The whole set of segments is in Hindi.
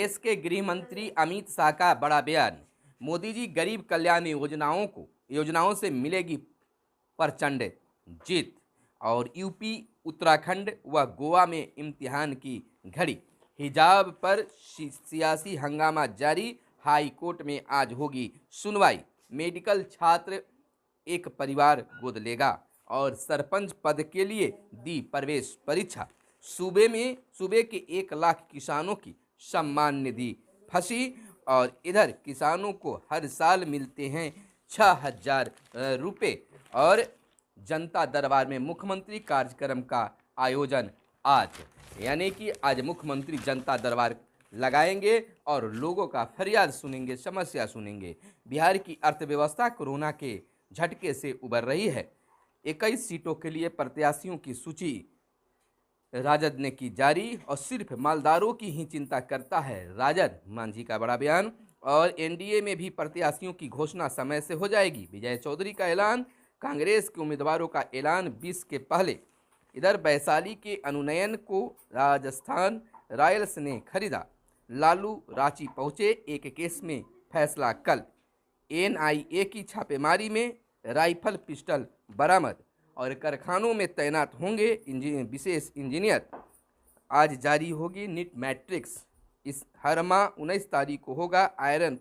देश के गृह मंत्री अमित शाह का बड़ा बयान। मोदी जी गरीब कल्याण योजनाओं से मिलेगी प्रचंड जीत। और यूपी, उत्तराखंड व गोवा में इम्तिहान की घड़ी। हिजाब पर सियासी हंगामा जारी। हाई कोर्ट में आज होगी सुनवाई। मेडिकल छात्र एक परिवार गोद लेगा। और सरपंच पद के लिए दी प्रवेश परीक्षा। सूबे के 1 लाख किसानों की सम्मान निधि फंसी। और इधर किसानों को हर साल मिलते हैं 6,000 रुपये। और जनता दरबार में मुख्यमंत्री कार्यक्रम का आयोजन आज, यानी कि आज मुख्यमंत्री जनता दरबार लगाएंगे और लोगों का फरियाद सुनेंगे, समस्या सुनेंगे। बिहार की अर्थव्यवस्था कोरोना के झटके से उबर रही है। 21 सीटों के लिए प्रत्याशियों की सूची राजद ने की जारी। और सिर्फ मालदारों की ही चिंता करता है राजद, मांझी का बड़ा बयान। और एनडीए में भी प्रत्याशियों की घोषणा समय से हो जाएगी, विजय चौधरी का ऐलान। कांग्रेस के उम्मीदवारों का ऐलान 20 के पहले। इधर वैशाली के अनुनयन को राजस्थान रॉयल्स ने खरीदा। लालू रांची पहुंचे, एक केस में फैसला कल। एनआईए की छापेमारी में राइफल पिस्टल बरामद। और कारखानों में तैनात होंगे विशेष इंजीनियर। आज जारी होगी नीट मैट्रिक्स। इस हर माह 19 तारीख को होगा आयरन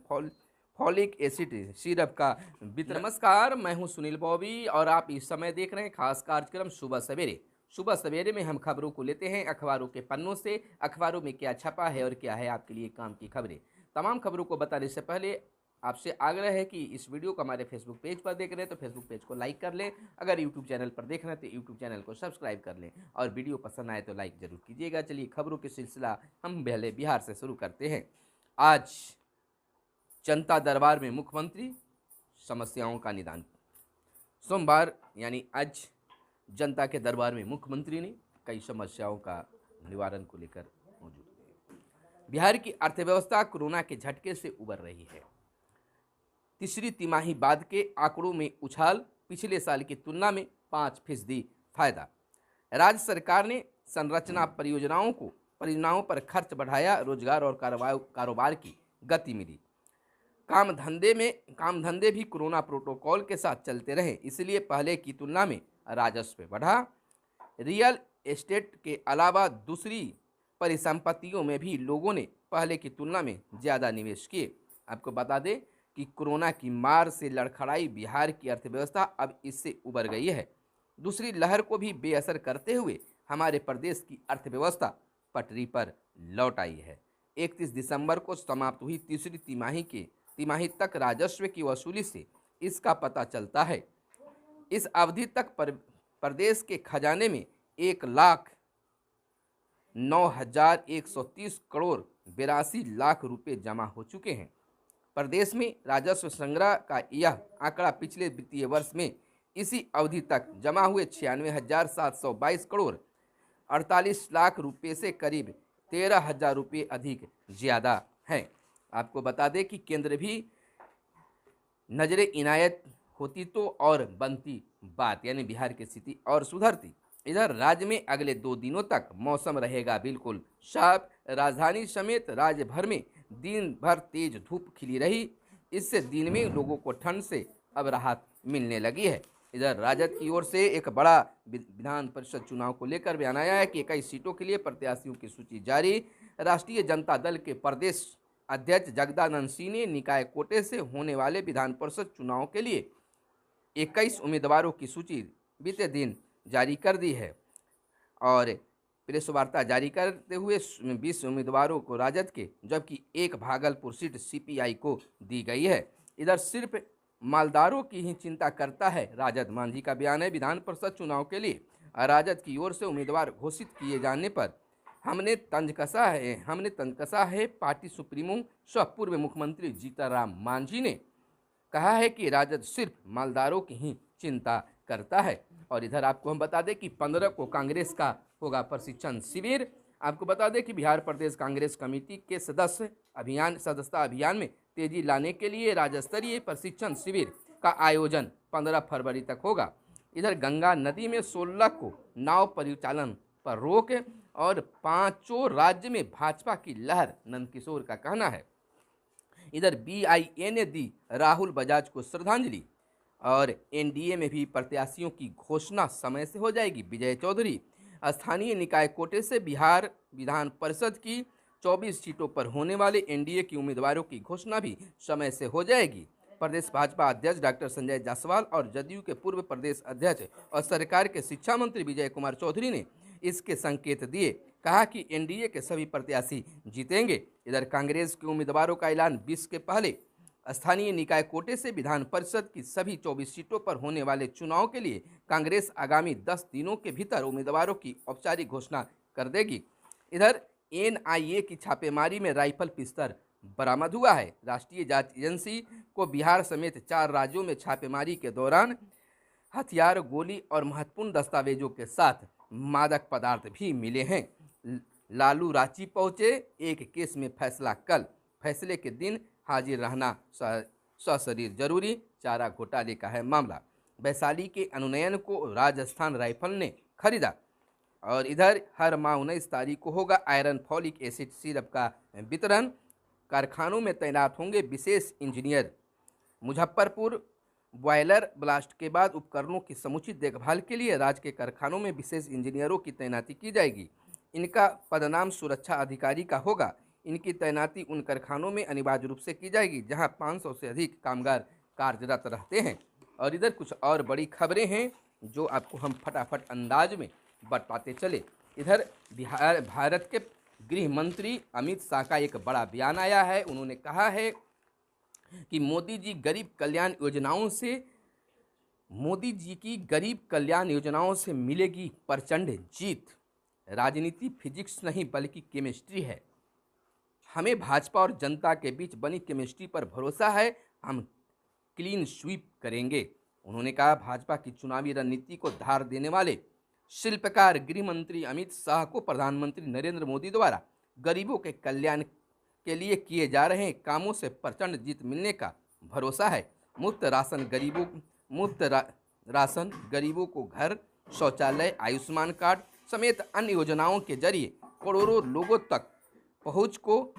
फॉलिक एसिड सिरप का वितरण। नमस्कार, मैं हूं सुनील बॉबी और आप इस समय देख रहे हैं खास कार्यक्रम सुबह सवेरे। सुबह सवेरे में हम खबरों को लेते हैं अखबारों के पन्नों से। अखबारों में क्या छपा है और क्या है आपके लिए काम की खबरें। तमाम खबरों को बताने से पहले आपसे आग्रह है कि इस वीडियो को हमारे फेसबुक पेज पर देख रहे हैं तो फेसबुक पेज को लाइक कर लें। अगर यूट्यूब चैनल पर देख रहे हैं तो यूट्यूब चैनल को सब्सक्राइब कर लें। और वीडियो पसंद आए तो लाइक जरूर कीजिएगा। चलिए खबरों के सिलसिला हम पहले बिहार से शुरू करते हैं। आज जनता दरबार में मुख्यमंत्री समस्याओं का निदान। सोमवार यानी आज जनता के दरबार में मुख्यमंत्री ने कई समस्याओं का निवारण को लेकर मौजूद थे। बिहार की अर्थव्यवस्था कोरोना के झटके से उबर रही है। तीसरी तिमाही बाद के आंकड़ों में उछाल। पिछले साल की तुलना में 5% फायदा। राज्य सरकार ने संरचना परियोजनाओं पर खर्च बढ़ाया। रोजगार और कारोबार की गति मिली। काम धंधे भी कोरोना प्रोटोकॉल के साथ चलते रहे, इसलिए पहले की तुलना में राजस्व बढ़ा। रियल एस्टेट के अलावा दूसरी परिसंपत्तियों में भी लोगों ने पहले की तुलना में ज़्यादा निवेश किए। आपको बता दें कि कोरोना की मार से लड़खड़ाई बिहार की अर्थव्यवस्था अब इससे उबर गई है। दूसरी लहर को भी बेअसर करते हुए हमारे प्रदेश की अर्थव्यवस्था पटरी पर लौट आई है। 31 दिसंबर को समाप्त हुई तीसरी तिमाही तक राजस्व की वसूली से इसका पता चलता है। इस अवधि तक प्रदेश के खजाने में 1,09,130 करोड़ 82 लाख रुपए जमा हो चुके हैं। प्रदेश में राजस्व संग्रह का यह आंकड़ा पिछले वित्तीय वर्ष में इसी अवधि तक जमा हुए 96,722 करोड़ 48 लाख रुपए से करीब 13,000 रुपये अधिक ज़्यादा है। आपको बता दें कि केंद्र भी नजरे इनायत होती तो और बनती बात, यानी बिहार की स्थिति और सुधरती। इधर राज्य में अगले 2 दिनों तक मौसम रहेगा बिल्कुल साफ। राजधानी समेत राज्य भर में दिन भर तेज धूप खिली रही। इससे दिन में लोगों को ठंड से अब राहत मिलने लगी है। इधर राजद की ओर से एक बड़ा विधान परिषद चुनाव को लेकर बयान आया है कि 21 सीटों के लिए प्रत्याशियों की सूची जारी। राष्ट्रीय जनता दल के प्रदेश अध्यक्ष जगदानंद सिंह ने निकाय कोटे से होने वाले विधान परिषद चुनाव के लिए 21 उम्मीदवारों की सूची बीते दिन जारी कर दी है। और प्रेस वार्ता जारी करते हुए 20 उम्मीदवारों को राजद के, जबकि एक भागलपुर सीट सीपीआई को दी गई है। इधर सिर्फ मालदारों की ही चिंता करता है राजद, मांझी का बयान है। विधान परिषद चुनाव के लिए राजद की ओर से उम्मीदवार घोषित किए जाने पर हमने तंज कसा है। पार्टी सुप्रीमो सह पूर्व मुख्यमंत्री जीतनराम मांझी ने कहा है कि राजद सिर्फ मालदारों की ही चिंता करता है। और इधर आपको हम बता दें कि 15 को कांग्रेस का होगा प्रशिक्षण शिविर। आपको बता दें कि बिहार प्रदेश कांग्रेस कमेटी के सदस्यता अभियान में तेजी लाने के लिए राज्य स्तरीय प्रशिक्षण शिविर का आयोजन 15 फरवरी तक होगा। इधर गंगा नदी में 16 को नाव परिचालन पर रोक। और पांचों राज्य में भाजपा की लहर, नंदकिशोर का कहना है। इधर बीआईए ने दी राहुल बजाज को श्रद्धांजलि और एनडीए में भी प्रत्याशियों की घोषणा समय से हो जाएगी। विजय चौधरी, स्थानीय निकाय कोटे से बिहार विधान परिषद की 24 सीटों पर होने वाले एनडीए के उम्मीदवारों की घोषणा भी समय से हो जाएगी। प्रदेश भाजपा अध्यक्ष डॉक्टर संजय जायसवाल और जदयू के पूर्व प्रदेश अध्यक्ष और सरकार के शिक्षा मंत्री विजय कुमार चौधरी ने इसके संकेत दिए, कहा कि एनडीए के सभी प्रत्याशी जीतेंगे। इधर कांग्रेस के उम्मीदवारों का ऐलान 20 के पहले स्थानीय निकाय कोटे से विधान परिषद की सभी 24 सीटों पर होने वाले चुनाव के लिए कांग्रेस आगामी 10 दिनों के भीतर उम्मीदवारों की औपचारिक घोषणा कर देगी। इधर एनआईए की छापेमारी में राइफल पिस्तल बरामद हुआ है। राष्ट्रीय जांच एजेंसी को बिहार समेत 4 राज्यों में छापेमारी के दौरान हथियार, गोली और महत्वपूर्ण दस्तावेजों के साथ मादक पदार्थ भी मिले हैं। लालू रांची पहुंचे, एक केस में फैसला कल, फैसले के दिन हाजिर रहना सशरीर जरूरी, चारा घोटाले का है मामला। वैशाली के अनुनयन को राजस्थान राइफल ने खरीदा। और इधर हर माह 19 तारीख को होगा आयरन फॉलिक एसिड सिरप का वितरण। कारखानों में तैनात होंगे विशेष इंजीनियर। मुजफ्फरपुर बॉयलर ब्लास्ट के बाद उपकरणों की समुचित देखभाल के लिए राज्य के कारखानों में विशेष इंजीनियरों की तैनाती की जाएगी। इनका पदनाम सुरक्षा अधिकारी का होगा। इनकी तैनाती उन कारखानों में अनिवार्य रूप से की जाएगी जहां 500 से अधिक कामगार कार्यरत रहते हैं। और इधर कुछ और बड़ी खबरें हैं जो आपको हम फटाफट अंदाज में बताते चले। इधर भारत के गृह मंत्री अमित शाह का एक बड़ा बयान आया है। उन्होंने कहा है कि मोदी जी की गरीब कल्याण योजनाओं से मिलेगी प्रचंड जीत। राजनीति फिजिक्स नहीं बल्कि केमिस्ट्री है। हमें भाजपा और जनता के बीच बनी केमिस्ट्री पर भरोसा है, हम क्लीन स्वीप करेंगे। उन्होंने कहा भाजपा की चुनावी रणनीति को धार देने वाले शिल्पकार गृह मंत्री अमित शाह को प्रधानमंत्री नरेंद्र मोदी द्वारा गरीबों के कल्याण के लिए किए जा रहे कामों से प्रचंड जीत मिलने का भरोसा है। मुफ्त राशन गरीबों को घर, शौचालय, आयुष्मान कार्ड समेत अन्य योजनाओं के जरिए करोड़ों लोगों तक पहुंच को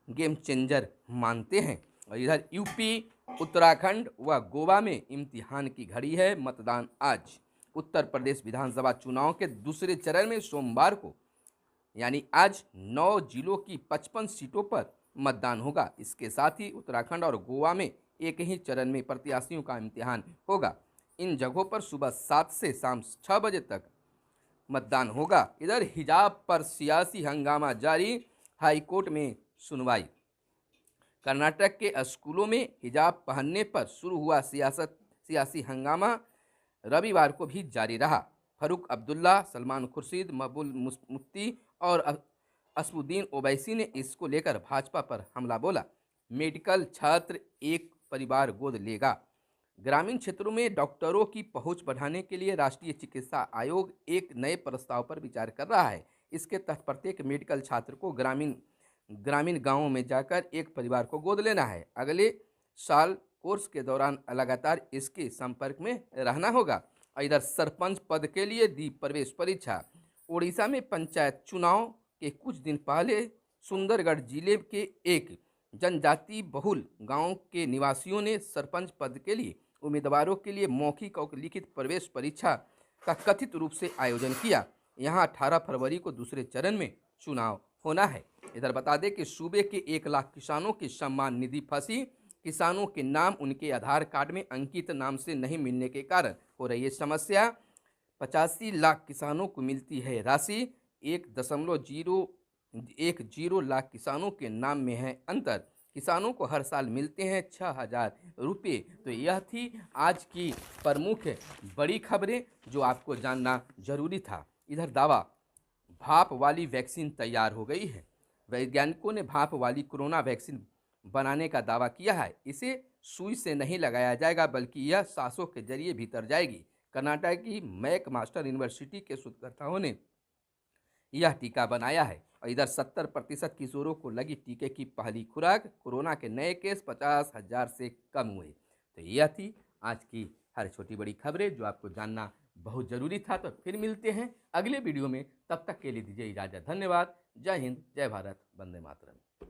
गेम चेंजर मानते हैं। और इधर यूपी, उत्तराखंड व गोवा में इम्तिहान की घड़ी है। मतदान आज। उत्तर प्रदेश विधानसभा चुनाव के दूसरे चरण में सोमवार को यानी आज 9 जिलों की 55 सीटों पर मतदान होगा। इसके साथ ही उत्तराखंड और गोवा में एक ही चरण में प्रत्याशियों का इम्तिहान होगा। इन जगहों पर सुबह 7 से शाम 6 बजे तक मतदान होगा। इधर हिजाब पर सियासी हंगामा जारी, हाईकोर्ट में सुनवाई। कर्नाटक के स्कूलों में हिजाब पहनने पर शुरू हुआ सियासी हंगामा रविवार को भी जारी रहा। फारूक अब्दुल्ला, सलमान खुर्शीद, मकबूल मुफ्ती और असदुद्दीन ओवैसी ने इसको लेकर भाजपा पर हमला बोला। मेडिकल छात्र एक परिवार गोद लेगा। ग्रामीण क्षेत्रों में डॉक्टरों की पहुंच बढ़ाने के लिए राष्ट्रीय चिकित्सा आयोग एक नए प्रस्ताव पर विचार कर रहा है। इसके तहत प्रत्येक मेडिकल छात्र को ग्रामीण गांवों में जाकर एक परिवार को गोद लेना है। अगले साल कोर्स के दौरान लगातार इसके संपर्क में रहना होगा। इधर सरपंच पद के लिए दी प्रवेश परीक्षा। ओडिशा में पंचायत चुनाव के कुछ दिन पहले सुंदरगढ़ जिले के एक जनजाति बहुल गांव के निवासियों ने सरपंच पद के लिए उम्मीदवारों के लिए मौखिक और लिखित प्रवेश परीक्षा का कथित रूप से आयोजन किया। यहां 18 फरवरी को दूसरे चरण में चुनाव होना है। इधर बता दें कि सूबे के 1 लाख किसानों की सम्मान निधि फंसी। किसानों के नाम उनके आधार कार्ड में अंकित नाम से नहीं मिलने के कारण हो रही है समस्या। 85 लाख किसानों को मिलती है राशि, 1.010 लाख किसानों के नाम में है अंतर। किसानों को हर साल मिलते हैं 6,000 रुपये। तो यह थी आज की प्रमुख बड़ी खबरें जो आपको जानना जरूरी था। इधर दावा, भाप वाली वैक्सीन तैयार हो गई है। वैज्ञानिकों ने भाप वाली कोरोना वैक्सीन बनाने का दावा किया है। इसे सुई से नहीं लगाया जाएगा बल्कि यह सांसों के जरिए भीतर जाएगी। कर्नाटक की मैकमास्टर यूनिवर्सिटी के शोधकर्ताओं ने यह टीका बनाया है। और इधर 70% किशोरों को लगी टीके की पहली खुराक। कोरोना के नए केस 50,000 से कम हुए। तो यह थी आज की हर छोटी बड़ी खबरें जो आपको जानना बहुत ज़रूरी था। तो फिर मिलते हैं अगले वीडियो में, तब तक के लिए दीजिए इजाज़त। धन्यवाद। जय हिंद, जय भारत, वंदे मातरम।